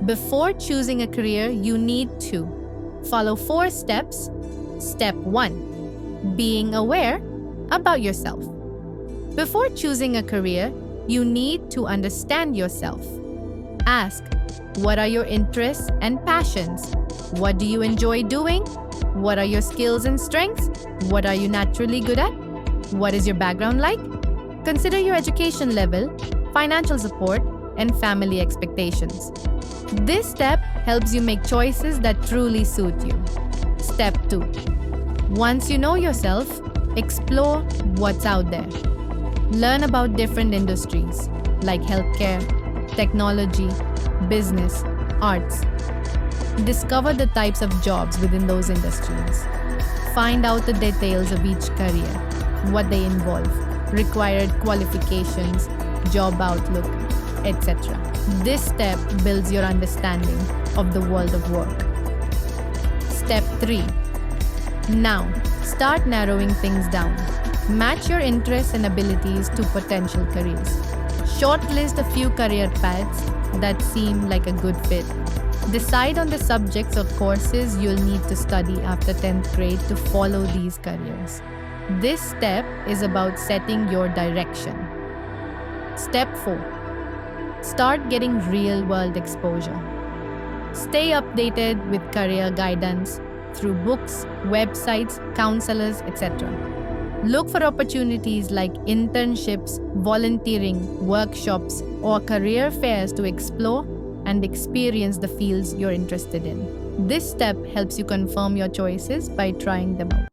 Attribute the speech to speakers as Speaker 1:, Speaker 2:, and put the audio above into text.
Speaker 1: Before choosing a career, you need to follow 4 steps. Step 1. Being aware about yourself. Before choosing a career, you need to understand yourself. Ask, what are your interests and passions? What do you enjoy doing? What are your skills and strengths? What are you naturally good at? What is your background like? Consider your education level, financial support, and family expectations. This step helps you make choices that truly suit you. Step 2. Once you know yourself, explore what's out there. Learn about different industries like healthcare, technology, business, arts. Discover the types of jobs within those industries. Find out the details of each career, what they involve, required qualifications, job outlook, etc. This step builds your understanding of the world of work. Step 3. Now, start narrowing things down. Match your interests and abilities to potential careers. Shortlist a few career paths that seem like a good fit. Decide on the subjects or courses you'll need to study after 10th grade to follow these careers. This step is about setting your direction. Step 4. Start getting real-world exposure. Stay updated with career guidance through books, websites, counselors, etc. Look for opportunities like internships, volunteering, workshops, or career fairs to explore and experience the fields you're interested in. This step helps you confirm your choices by trying them out.